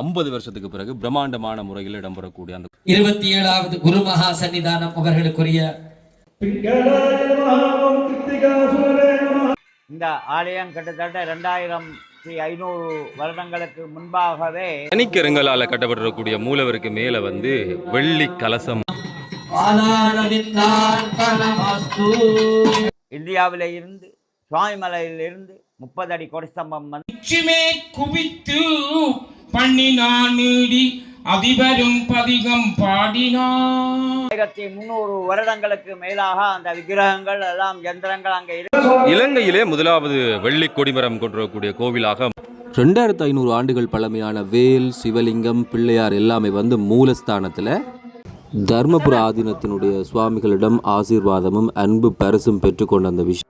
50 வருஷத்துக்கு பிறகு பிரம்மாண்டமான முறையில் இடம்பெறக்கூடிய அந்த 27வது குருமகா சன்னிதானம் அவர்களுக்குரிய இந்த ஆலயம் கிட்டத்தட்ட 2500 வருடங்களுக்கு முன்பாகவே தனிக்கருங்களால் கட்டப்பட்டிருக்கக்கூடிய மூலவருக்கு மேல வந்து வெள்ளி கலசம் இந்தியாவில இருந்து சுவாமிமலையிலிருந்து 30 அடி கொடிஸ்தம்பம் உச்சிமே குவித்து பண்ணினான் நீடி அதிபரும் பதிகம் பாடினான். 1300 வருடங்களுக்கு மேலாக அந்த விக்கிரகங்கள் எல்லாம் யந்திரங்கள் அங்கே இலங்கையிலே முதலாவது வெள்ளி கொடிமரம் கொண்டிருக்கக்கூடிய கோவிலாக 2500 ஆண்டுகள் பழமையான வேல், சிவலிங்கம், பிள்ளையார் எல்லாமே வந்து மூலஸ்தானத்தில் தர்மபுர ஆதீனத்தினுடைய சுவாமிகளிடம் ஆசீர்வாதமும் அன்பு பரிசும் பெற்றுக்கொண்ட அந்த விஷயம்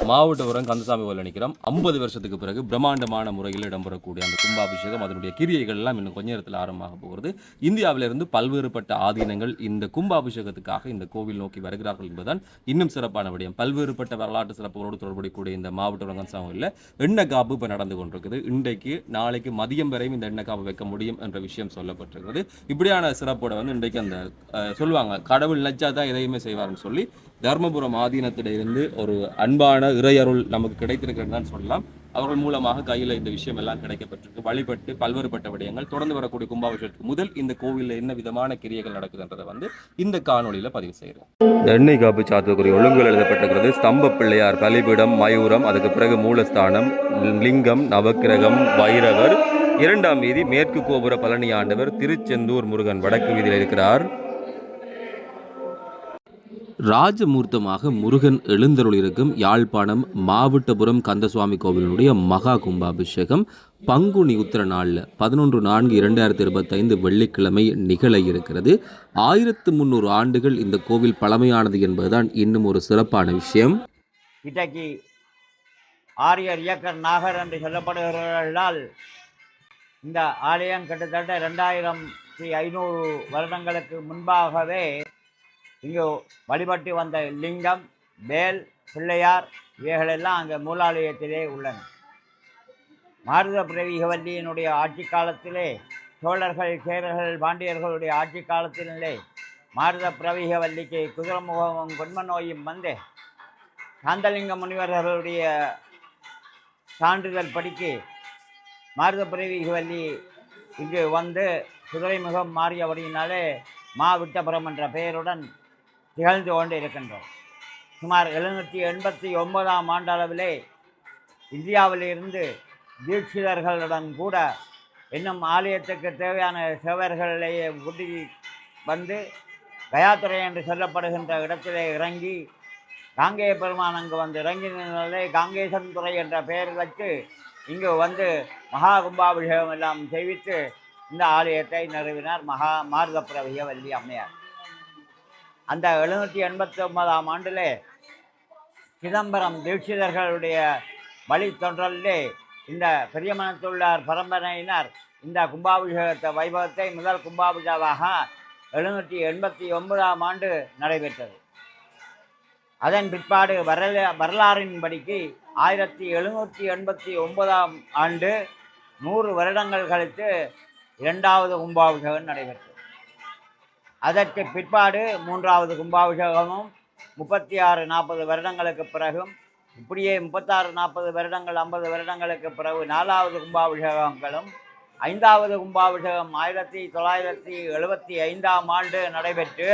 மாவட்டபுரம் கந்தசாமி கோயில் நிற்கிறோம். 50 வருஷத்துக்கு பிறகு பிரம்மாண்டமான முறையில் இடம்பெறக்கூடிய அந்த கும்பாபிஷேகம் அதனுடைய கிரியைகள் எல்லாம் இன்னும் கொஞ்ச நேரத்தில் ஆரம்பமாக போகிறது. இந்தியாவிலிருந்து பல்வேறுபட்ட ஆதீனங்கள் இந்த கும்பாபிஷேகத்துக்காக இந்த கோவில் நோக்கி வருகிறார்கள் என்பதுதான் இன்னும் சிறப்பான விடயம். பல்வேறுபட்ட வரலாற்று சிறப்புகளோடு தொடர்புடைய இந்த மாவட்டபுரம் கந்தசாமி கோயிலில் எண்ணெய் காப்பு இப்போ நடந்து கொண்டிருக்குது. இன்றைக்கு நாளைக்கு மதியம் வரையும் இந்த எண்ணெய் காப்பு வைக்க முடியும் என்ற விஷயம் சொல்லப்பட்டிருக்கிறது. இப்படியான சிறப்போட வந்து இன்றைக்கு அந்த சொல்லுவாங்க கடவுள் நினைச்சா தான் எதையுமே செய்வார்னு சொல்லி தர்மபுரம் ஆதீனத்திலிருந்து ஒரு அன்பான இறையருள் நமக்கு கிடைத்திருக்கிறதுன்னு சொல்லலாம். அவர்கள் மூலமாக கையில் இந்த விஷயம் எல்லாம் கிடைக்கப்பட்டிருக்கு. வழிபட்டு பல்வேறுபட்ட விடயங்கள் தொடர்ந்து வரக்கூடிய கும்பாபிஷேகத்துக்கு முதல் இந்த கோவிலில் என்ன விதமான கிரியைகள் நடக்குதுன்றதை வந்து இந்த காணொலியில் பதிவு செய்கிறோம். எண்ணெய் காப்பு சாத்துக்குரிய ஒழுங்குகள் எழுதப்பட்டிருக்கிறது. ஸ்தம்ப பிள்ளையார், பலிபீடம், மயூரம், அதுக்கு பிறகு மூலஸ்தானம், லிங்கம், நவக்கிரகம், பைரவர், 2ஆம் வீதி, மேற்கு கோபுர பழனி ஆண்டவர், திருச்செந்தூர் முருகன் வடக்கு வீதியில் இருக்கிறார். ராஜமூர்த்தமாக முருகன் எழுந்தருள் இருக்கும் யாழ்ப்பாணம் மாவட்டபுரம் கந்தசுவாமி கோவிலினுடைய மகா கும்பாபிஷேகம் பங்குனி உத்திர நாளில் 11/4/2025 வெள்ளிக்கிழமை நிகழ இருக்கிறது. 1300 ஆண்டுகள் இந்த கோவில் பழமையானது என்பதுதான் இன்னும் ஒரு சிறப்பான விஷயம். இன்றைக்கு ஆரியர் இயக்கர் நாகர் என்று சொல்லப்படுகிறவர்களால் இந்த ஆலயம் கிட்டத்தட்ட 2500 வருடங்களுக்கு முன்பாகவே இங்கு வழிபட்டு வந்த லிங்கம், வேல், பிள்ளையார் இவைகளெல்லாம் அங்கே மூலாலயத்திலே உள்ளன. மாருத பிரவீகவல்லியினுடைய ஆட்சி காலத்திலே சோழர்கள், சேரர்கள், பாண்டியர்களுடைய ஆட்சி காலத்திலே மாருத பிரவீகவல்லிக்கு குதிரமுகமும் கொன்ம நோயும் வந்து சாந்தலிங்க முனிவர்களுடைய சான்றிதழ் படிக்கு மாருத பிரவீகவல்லி இங்கு வந்து குதிரை முகம் மாறியபடியினாலே மாவிட்டபுரம் என்ற பெயருடன் திகழ்ந்து கொண்டு இருக்கின்றோம். சுமார் 789ஆம் ஆண்டளவிலே இந்தியாவிலிருந்து தீட்சிதர்களுடன் கூட இன்னும் ஆலயத்துக்கு தேவையான சேவர்களையே கூட்டி வந்து கயாத்துறை என்று சொல்லப்படுகின்ற இடத்திலே இறங்கி காங்கேய பெருமான் அங்கு வந்து இறங்கினாலே காங்கேசன் துறை என்ற பெயர் வச்சு இங்கு வந்து மகா கும்பாபிஷேகம் எல்லாம் செய்வித்து இந்த ஆலயத்தை நிறுவினார் மாருத பிரவீகவல்லி அம்மையார். அந்த 789ஆம் ஆண்டிலே சிதம்பரம் தீட்சிதர்களுடைய வழித்தொன்றலிலே இந்த பெரியமனத்துள்ளார் பரம்பரையினர் இந்த கும்பாபிஷேகத்தை வைபவத்தை முதல் கும்பாபிஷேகமாக 789ஆம் ஆண்டு நடைபெற்றது. அதன் பிற்பாடு வரலாறின்படிக்கு 1789ஆம் ஆண்டு 100 வருடங்கள் கழித்து 2வது கும்பாபிஷேகம் நடைபெற்றது. அதற்கு பிற்பாடு 3வது கும்பாபிஷேகமும் 36-40 வருடங்களுக்கு பிறகும், இப்படியே 36-40 வருடங்கள் 50 வருடங்களுக்கு பிறகு 4வது கும்பாபிஷேகங்களும், 5வது கும்பாபிஷேகம் 1975ஆம் ஆண்டு நடைபெற்று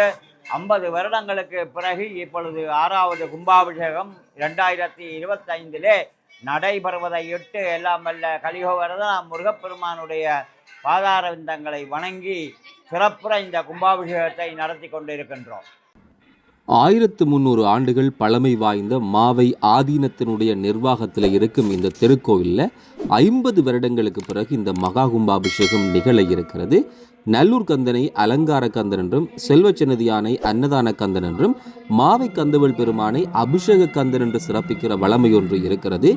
50 வருடங்களுக்கு பிறகு இப்பொழுது 6வது கும்பாபிஷேகம் 2025 நடைபெறுவதையிட்டு எல்லாம் வல்ல கலியுகவரதன் முருகப்பெருமானுடைய பாதார விந்தங்களை வணங்கி சிறப்புற இந்த கும்பாபிஷேகத்தை நடத்தி கொண்டிருக்கின்றோம். 1300 ஆண்டுகள் பழமை வாய்ந்த மாவை ஆதீனத்தினுடைய நிர்வாகத்தில் இருக்கும் இந்த திருக்கோவிலில் 50 வருடங்களுக்கு பிறகு இந்த மகா கும்பாபிஷேகம் நிகழ இருக்கிறது. நல்லூர் கந்தனை அலங்கார கந்தன் என்றும், செல்வச்சன்னதியானை அன்னதான கந்தன் என்றும், மாவை கந்தவள் பெருமானை அபிஷேக கந்தன் என்று சிறப்பிக்கிற வளமை ஒன்று இருக்கிறது.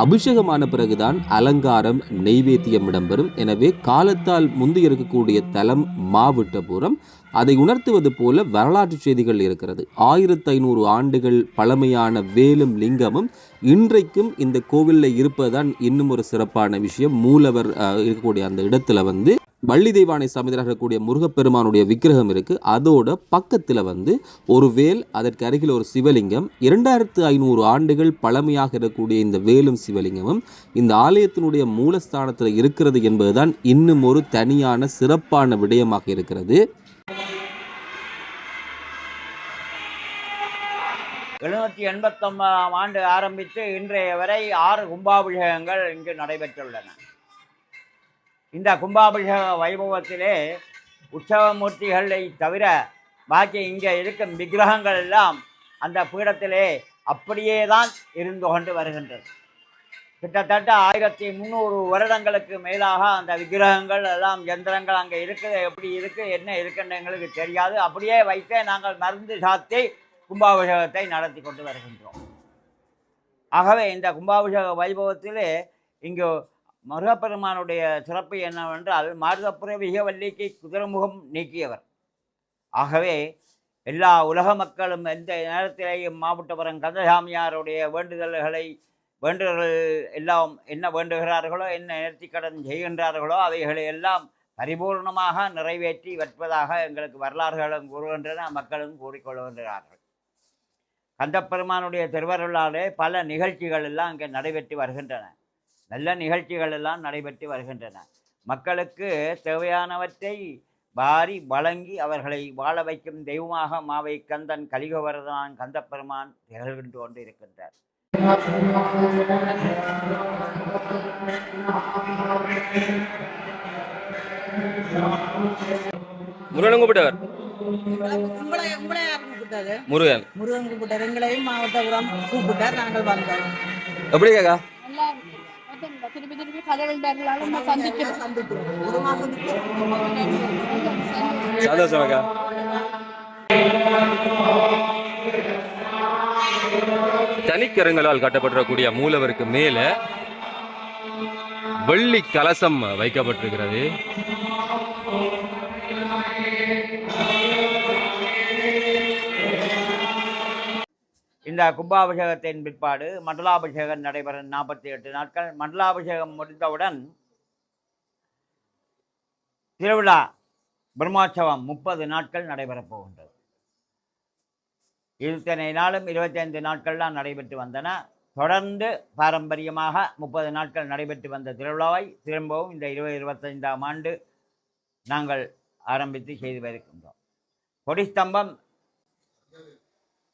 அபிஷேகமான பிறகுதான் அலங்காரம் நெய்வேத்தியம் இடம்பெறும். எனவே காலத்தால் முந்தி இருக்கக்கூடிய தலம் மாவட்டபுரம் அதை உணர்த்துவது போல வரலாற்று செய்திகள் இருக்கிறது. 1500 ஆண்டுகள் பழமையான வேலும் லிங்கமும் இன்றைக்கும் இந்த கோவிலில் இருப்பதுதான் இன்னும் ஒரு சிறப்பான விஷயம். மூலவர் இருக்கக்கூடிய அந்த இடத்துல வள்ளி தெய்வானை சமேதராக இருக்கக்கூடிய முருகப்பெருமானுடைய விக்கிரகம் இருக்கு. அதோட பக்கத்தில் ஒரு வேல், அதற்கு அருகில் ஒரு சிவலிங்கம். 2500 ஆண்டுகள் பழமையாக இருக்கக்கூடிய இந்த வேலும் சிவலிங்கமும் இந்த ஆலயத்தினுடைய மூலஸ்தானத்தில் இருக்கிறது என்பதுதான் இன்னும் ஒரு தனியான சிறப்பான விடயமாக இருக்கிறது. 789ஆம் ஆண்டு ஆரம்பித்து இன்றைய வரை 6 கும்பாபிஷேகங்கள் இங்கு நடைபெற்றுள்ளன. இந்த கும்பாபிஷேக வைபவத்திலே உற்சவமூர்த்திகளை தவிர பாக்கி இங்கே இருக்கும் விக்கிரகங்கள் எல்லாம் அந்த பீடத்திலே அப்படியே தான் இருந்து கொண்டு வருகின்றது. கிட்டத்தட்ட 1300 வருடங்களுக்கு மேலாக அந்த விக்கிரகங்கள் எல்லாம் யந்திரங்கள் அங்கே இருக்குது. எப்படி இருக்குது, என்ன இருக்குன்னு எங்களுக்கு தெரியாது. அப்படியே வைத்தே நாங்கள் மருந்து சாத்தி கும்பாபிஷேகத்தை நடத்தி கொண்டு வருகின்றோம். ஆகவே இந்த கும்பாபிஷேக வைபவத்திலே இங்கு முருகப்பெருமானுடைய சிறப்பு என்னவென்றால் மாருதப்புற விகவல்லிக்கு குதிரமுகம் நீக்கியவர். ஆகவே எல்லா உலக மக்களும் எந்த நேரத்திலேயும் மாவட்டபுரம் கந்தசாமியாருடைய வேண்டுதல்கள் எல்லாம் என்ன வேண்டுகிறார்களோ, என்ன நேர்த்திக்கடன் செய்கின்றார்களோ அவைகளை எல்லாம் பரிபூர்ணமாக நிறைவேற்றி வைப்பதாக எங்களுக்கு வரலாறுகளும் கூறுகின்றன, மக்களும் கூறிக்கொள்கின்றார்கள். கந்தப்பெருமானுடைய திருவருளாலே பல நிகழ்ச்சிகள் எல்லாம் இங்கே நடைபெற்று வருகின்றன. நல்ல நிகழ்ச்சிகள் எல்லாம் நடைபெற்று வருகின்றன. மக்களுக்கு தேவையானவற்றை வாரி வழங்கி அவர்களை வாழ வைக்கும் தெய்வமாக மாவை கந்தன் கலிகவரதான் கந்தப்பெருமான் திகழ்கின்ற கொண்டு இருக்கின்றார். முருகன் கூப்பிட்டவர் முருகன் முருகன் கூப்பிட்டார். எங்களையும் மாவட்டபுரம் கூப்பிட்டார். நாங்கள் வந்தோம். எப்படி கேக்கா திருப்பி திருப்பி கதவுண்டாலும் சந்திக்கிறோம். ஒரு மாசத்துக்கு சந்தோஷமாக்கா. தனிக்கரங்களால் கட்டப்பட்டிருக்கக்கூடிய மூலவருக்கு மேல வெள்ளி கலசம் வைக்கப்பட்டிருக்கிறது. இந்த கும்பாபிஷேகத்தின் பிற்பாடு மண்டலாபிஷேகம் நடைபெறும் 48 நாட்கள். மண்டலாபிஷேகம் முடிந்தவுடன் திருவிழா பிரம்மோற்சவம் 30 நாட்கள் நடைபெறப் போகின்றது. இத்தனை நாளும் 25 நாட்கள் தான் நடைபெற்று வந்தன. தொடர்ந்து பாரம்பரியமாக 30 நாட்கள் நடைபெற்று வந்த திருவிழாவை திரும்பவும் இந்த 2025ஆம் ஆண்டு நாங்கள் ஆரம்பித்து செய்து வருகின்றோம். கொடிஸ்தம்பம்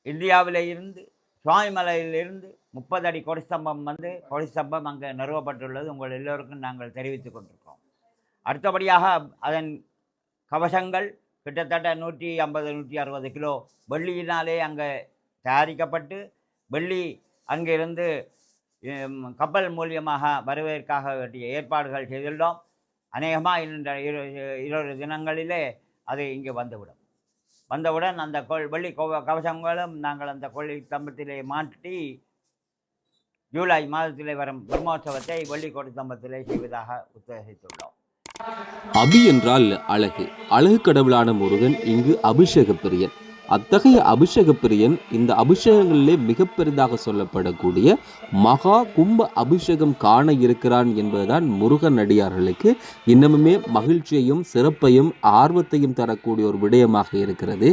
இந்தியாவிலே இருந்து சுவாமிமலையிலிருந்து 30 அடி கொடிஸ்தம்பம் அங்கே நிறுவப்பட்டுள்ளது. உங்கள் எல்லோருக்கும் நாங்கள் தெரிவித்துக் கொண்டிருக்கோம். அடுத்தபடியாக அதன் கவசங்கள் கிட்டத்தட்ட 150-160 கிலோ வெள்ளியினாலே அங்கே தயாரிக்கப்பட்டு வெள்ளி அங்கிருந்து கப்பல் மூலியமாக வருவதற்காக வேண்டிய ஏற்பாடுகள் செய்துள்ளோம். அநேகமாக இந்த 20 தினங்களிலே அது இங்கே வந்தவுடன் அந்த வெள்ளி கவசங்களும் நாங்கள் அந்த கொள்ளி ஸ்தம்பத்திலே மாட்டி ஜூலை மாதத்திலே வரும் பிரம்மோற்சவத்தை வெள்ளி கொடி ஸ்தம்பத்திலே செய்வதாக உத்தேசித்துள்ளோம். அபி என்றால் அழகு. அழகு கடவுளான முருகன் இங்கு அபிஷேக பிரியன். அத்தகைய அபிஷேக பிரியன் இந்த அபிஷேகங்களிலே மிக பெரிதாக சொல்லப்படக்கூடிய மகா கும்ப அபிஷேகம் காண இருக்கிறான் என்பதுதான் முருகன் அடியார்களுக்கு இன்னமுமே மகிழ்ச்சியையும் சிறப்பையும் ஆர்வத்தையும் தரக்கூடிய ஒரு விடயமாக இருக்கிறது.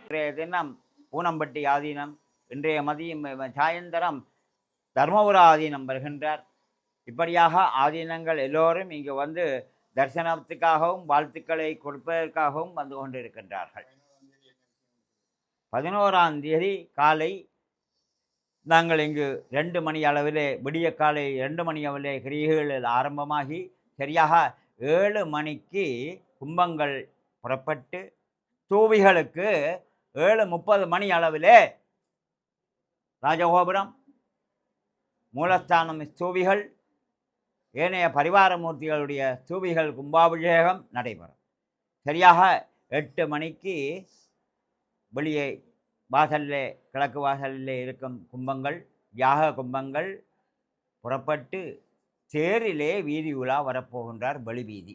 இன்றைய தினம் பூனம்பட்டி ஆதீனம், இன்றைய மதியம் சாயந்தரம் தர்மபுர ஆதீனம் வருகின்றார். இப்படியாக ஆதீனங்கள் எல்லோரும் இங்கு வந்து தரிசனத்துக்காகவும் வாழ்த்துக்களை கொடுப்பதற்காகவும் வந்து கொண்டிருக்கின்றார்கள். 11ஆம் தேதி காலை நாங்கள் இங்கு 2 மணி அளவிலே விடிய காலை 2 மணி அளவிலே கிரிகைகள் ஆரம்பமாகி சரியாக 7 மணிக்கு கும்பங்கள் புறப்பட்டு தூவிகளுக்கு 7:30 மணி அளவிலே ராஜகோபுரம், மூலஸ்தானம் ஸ்தூபிகள், ஏனைய பரிவாரமூர்த்திகளுடைய ஸ்தூபிகள் கும்பாபிஷேகம் நடைபெறும். சரியாக 8 மணிக்கு வெளியே வாசலிலே கிழக்கு வாசலிலே இருக்கும் கும்பங்கள் யாக கும்பங்கள் புறப்பட்டு தேரிலே வீதி உலா வரப்போகின்றார் வெளிவீதி.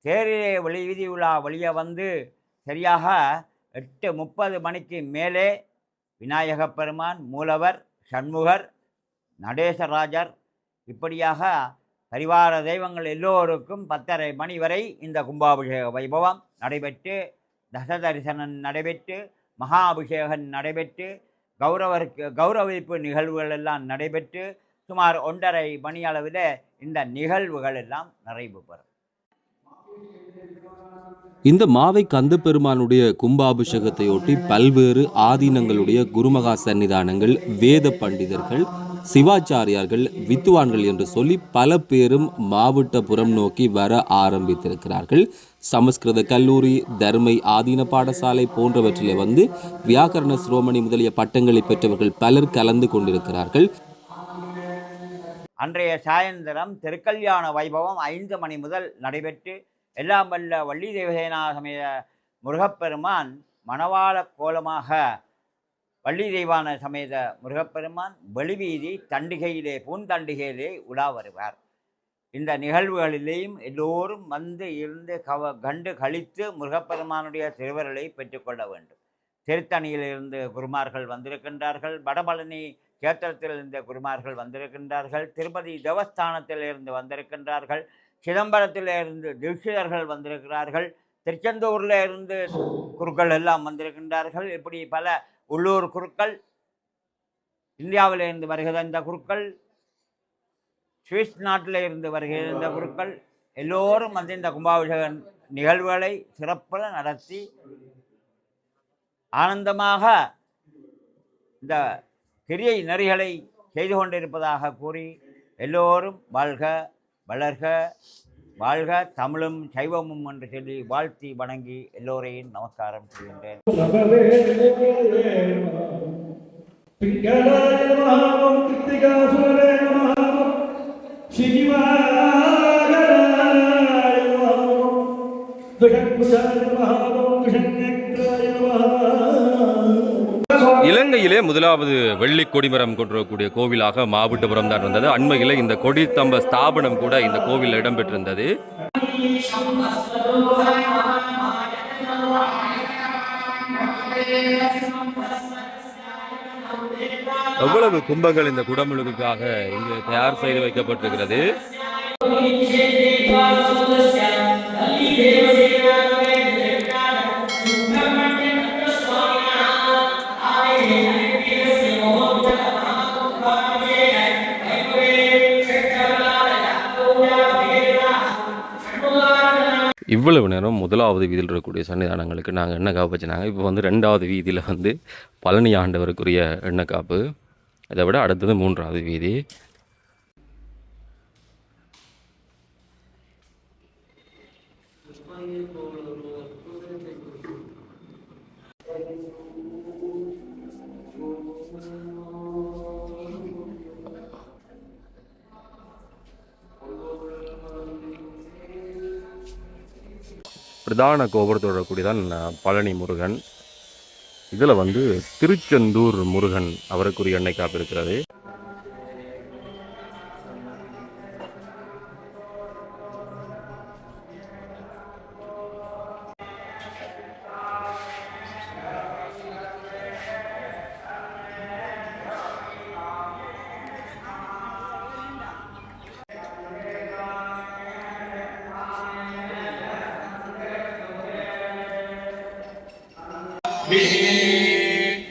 தேரிலே வீதி உலா வெளியே வந்து சரியாக 8:30 மணிக்கு மேலே விநாயகப் பெருமான், மூலவர், சண்முகர், நடேசராஜர் இப்படியாக பரிவார தெய்வங்கள் எல்லோருக்கும் 10:30 மணி வரை இந்த கும்பாபிஷேக வைபவம் நடைபெற்று, தசதரிசனம் நடைபெற்று, மகாபிஷேகம் நடைபெற்று, கௌரவிப்பு நிகழ்வுகள் எல்லாம் நடைபெற்று சுமார் 1:30 மணி அளவில் இந்த நிகழ்வுகள் எல்லாம் நிறைவு பெறும். இந்த மாவை கந்த பெருமானுடைய கும்பாபிஷேகத்தையொட்டி பல்வேறு ஆதீனங்களுடைய குருமகா சன்னிதானங்கள், வேத பண்டிதர்கள், சிவாச்சாரியார்கள், வித்துவான்கள் என்று சொல்லி பல பேரும் மாவட்டபுரம் நோக்கி வர ஆரம்பித்திருக்கிறார்கள். சமஸ்கிருத கல்லூரி, தர்மை ஆதீன பாடசாலை போன்றவற்றிலே வந்து வியாக்கரண சிரோமணி முதலிய பட்டங்களை பெற்றவர்கள் பலர் கலந்து கொண்டிருக்கிறார்கள். அன்றைய சாயந்தரம் திருக்கல்யாண வைபவம் 5 மணி முதல் நடைபெற்று, எல்லாம் வல்ல வள்ளி தேவசேனா சமய முருகப்பெருமான் மணவாள கோலமாக வள்ளி தெய்வான சமேத முருகப்பெருமான் வெளிவீதி தண்டிகையிலே பூந்தண்டிகையிலே உலா வருவார். இந்த நிகழ்வுகளிலேயும் எல்லோரும் வந்து இருந்து கண்டு கழித்து முருகப்பெருமானுடைய திருவருளை பெற்றுக்கொள்ள வேண்டும். திருத்தணியிலிருந்து குருமார்கள் வந்திருக்கின்றார்கள், வடபழனி கேத்திரத்தில் இருந்த குருமார்கள் வந்திருக்கின்றார்கள், திருப்பதி தேவஸ்தானத்திலிருந்து வந்திருக்கின்றார்கள், சிதம்பரத்திலிருந்து தீட்சிதர்கள் வந்திருக்கிறார்கள், திருச்செந்தூரில் இருந்து குருக்கள் எல்லாம் வந்திருக்கின்றார்கள். இப்படி பல உள்ளூர் குருக்கள், இந்தியாவிலிருந்து வருகிற இந்த குருக்கள், சுவிஸ் நாட்டில் இருந்து வருகிற இந்த குருக்கள் எல்லோரும் வந்து இந்த கும்பாபிஷேக நிகழ்வுகளை சிறப்பாக நடத்தி ஆனந்தமாக இந்த கிரியை நெறிகளை செய்து கொண்டிருப்பதாக கூறி எல்லோரும் வாழ்க வளர்க, வாழ்க தமிழும் சைவமும் என்று சொல்லி வாழ்த்தி வணங்கி எல்லோரையும் நமஸ்காரம் செய்கின்றேன். இலங்கையிலே முதலாவது வெள்ளி கொடிமரம் கொண்டிருக்கக்கூடிய கோவிலாக மாவட்டபுரம் தான் வந்தது. அண்மையில் இந்த கொடித்தம்ப ஸ்தாபனம் கூட இந்த கோவிலில் இடம்பெற்றிருந்தது. எவ்வளவு கும்பங்கள் இந்த குடமுழுக்குக்காக இங்கு தயார் செய்து வைக்கப்பட்டிருக்கிறது. இவ்வளவு நேரம் முதலாவது வீதியில் இருக்கக்கூடிய சன்னிதானங்களுக்கு நாங்கள் எண்ணெய் காப்பு வச்சுனாங்க. இப்போ வந்து 2வது வீதியில் வந்து பழனி ஆண்டவருக்குரிய எண்ணெய் காப்பு. இதை விட அடுத்தது 3வது வீதி. பிரதான கோபுரத்தோட கூடியதான் பழனி முருகன். இதில் வந்து திருச்செந்தூர் முருகன் அவருக்குரிய எண்ணெய் காப்பு இருக்கிறது.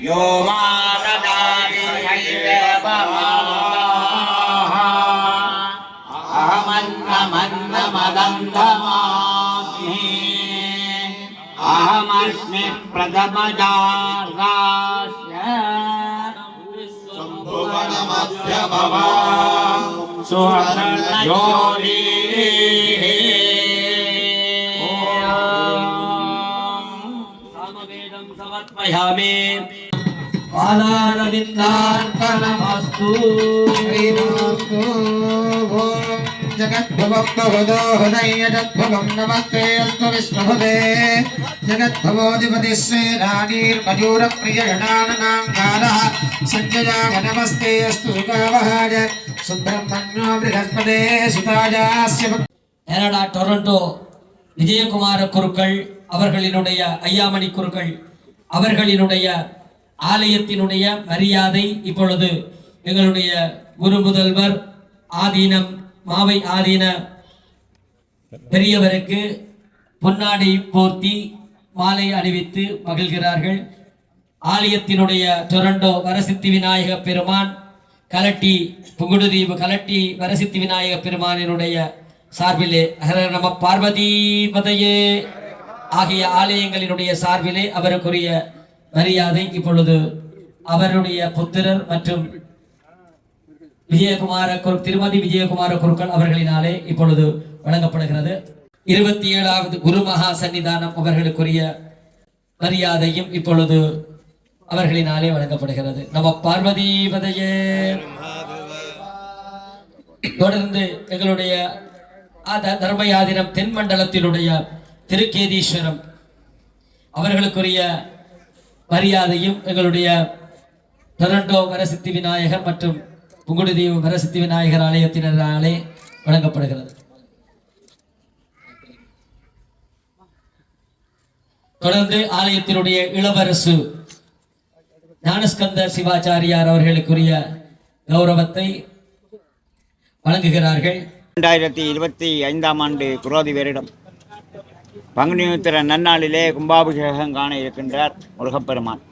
யோ மாததாரி அஹமன்னமன்னமதந்தமாமி அஹமஸ்மி பிரதமஜார்காஸ்ய சம்புவனமஸ்ய பவாம் சுஹர்ணயோரி समर्पयामि पादारविन्दार्पणमस्तु जगद्भवो हृदयजद्भवं नमस्ते अस्तु विष्णुभवे जगद्भवोऽधिपतिः श्रीराणीर्मयूरप्रियगणाननाङ्गालः संजयाय नमस्ते अस्तु गावहाय सुब्रह्मण्यो बृहस्पते सुतायास्य கனடா டொரண்டோ விஜயகுமார குருக்கள் அவர்களினுடைய ஐயாமணி குருக்கள் அவர்களினுடைய ஆலயத்தினுடைய மரியாதை இப்பொழுது எங்களுடைய குரு முதல்வர் ஆதீனம் மாவை ஆதீன பெரியவருக்கு பொன்னாடை போர்த்தி மாலை அணிவித்து மகிழ்கிறார்கள். ஆலயத்தினுடைய டொரண்டோ வரசித்தி விநாயக பெருமான் கலட்டி புங்குடுதீவு கலட்டி வரசித்தி விநாயக பெருமானினுடைய சார்பிலே ஹர நம பார்வதி பதையே ஆகிய ஆலயங்களினுடைய சார்பிலே அவருக்குரிய மரியாதை இப்பொழுது அவருடைய புத்திரர் மற்றும் திருமதி விஜயகுமார குருக்கள் அவர்களினாலே இப்பொழுது வழங்கப்படுகிறது. 27வது குரு மகா சன்னிதானம் அவர்களுக்குரிய மரியாதையும் இப்பொழுது அவர்களினாலே வழங்கப்படுகிறது. நம பார்வதி பதையே. தொடர்ந்து எங்களுடைய தர்மயாதினம் தென்மண்டலத்தினுடைய திருக்கேதீஸ்வரம் அவர்களுக்குரிய மரியாதையும் எங்களுடைய டொரண்டோ வரசித்தி விநாயகர் மற்றும் புங்குடுதீவு வரசித்தி விநாயகர் ஆலயத்தினராலே வழங்கப்படுகிறது. தொடர்ந்து ஆலயத்தினுடைய இளவரசு ஞானஸ்கந்த சிவாச்சாரியார் அவர்களுக்குரிய கௌரவத்தை வழங்குகிறார்கள். 2025ஆம் ஆண்டு குரோதி வருடம் பங்குனி உத்திர நன்னாளிலே கும்பாபிஷேகம் காண இருக்கின்றார் முருகப்பெருமான்.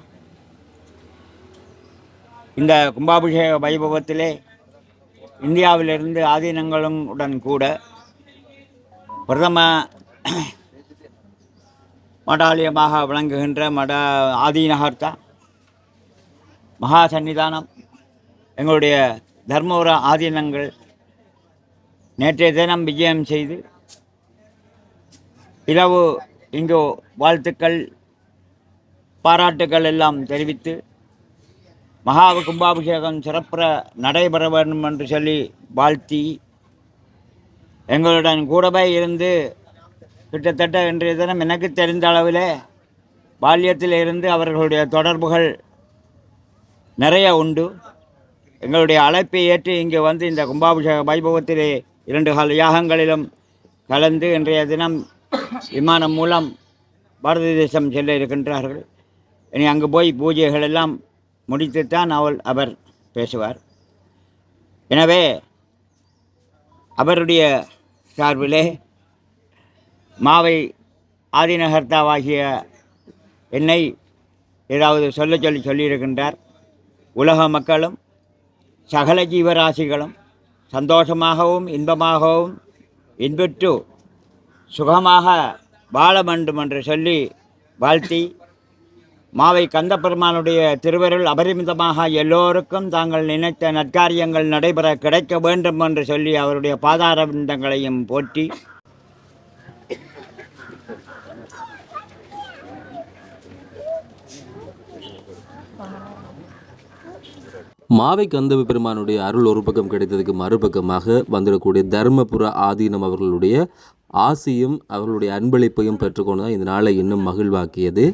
இந்த கும்பாபிஷேக வைபவத்திலே இந்தியாவிலிருந்து ஆதீனங்களுடன் கூட பிரதம மடாலயமாக விளங்குகின்ற ஆதீனகர்த்தா மகா சன்னிதானம் எங்களுடைய தர்மபுர ஆதீனங்கள் நேற்றைய தினம் விஜயம் செய்து இரவு இங்கு வாழ்த்துக்கள் பாராட்டுக்கள் எல்லாம் தெரிவித்து மகா கும்பாபிஷேகம் சிறப்புற நடைபெற வேண்டும் என்று சொல்லி வாழ்த்தி எங்களுடன் கூடவே இருந்து கிட்டத்தட்ட இன்றைய தினம் எனக்கு தெரிந்த அளவில் பால்யத்தில் இருந்து அவர்களுடைய தொடர்புகள் நிறைய உண்டு. எங்களுடைய அழைப்பை ஏற்று இங்கே வந்து இந்த கும்பாபிஷேக வைபவத்திலே 2 கால யாகங்களிலும் கலந்து இன்றைய தினம் விமானம் மூலம் பாரத தேசம் செல்ல இருக்கின்றார்கள். இனி அங்கு போய் பூஜைகள் எல்லாம் முடித்துத்தான் அவர் பேசுவார். எனவே அவருடைய சார்பிலே மாவை ஆதீனகர்த்தாவாகிய என்னை ஏதாவது சொல்லியிருக்கின்றார். உலக மக்களும் சகல ஜீவராசிகளும் சந்தோஷமாகவும் இன்பமாகவும் இன்புற்று சுகமாக வாழ வேண்டும் என்று சொல்லி வாழ்த்தி மாவை கந்தபெருமானுடைய திருவருள் அபரிமிதமாக எல்லோருக்கும் தாங்கள் நினைத்த நற்காரியங்கள் நடைபெற கிடைக்க வேண்டும் என்று சொல்லி அவருடைய பாதாரவிந்தங்களையும் போற்றி மாவை கந்த பெருமானுடைய அருள் ஒரு பக்கம் கிடைத்ததுக்கு மறுபக்கமாக வந்துடக்கூடிய தர்மபுர ஆதீனம் அவர்களுடைய ஆசியும் அவர்களுடைய அன்பளிப்பையும் பெற்றுக்கொண்டு தான் இந்த நாளை இன்னும் மகிழ்வாக்கியது.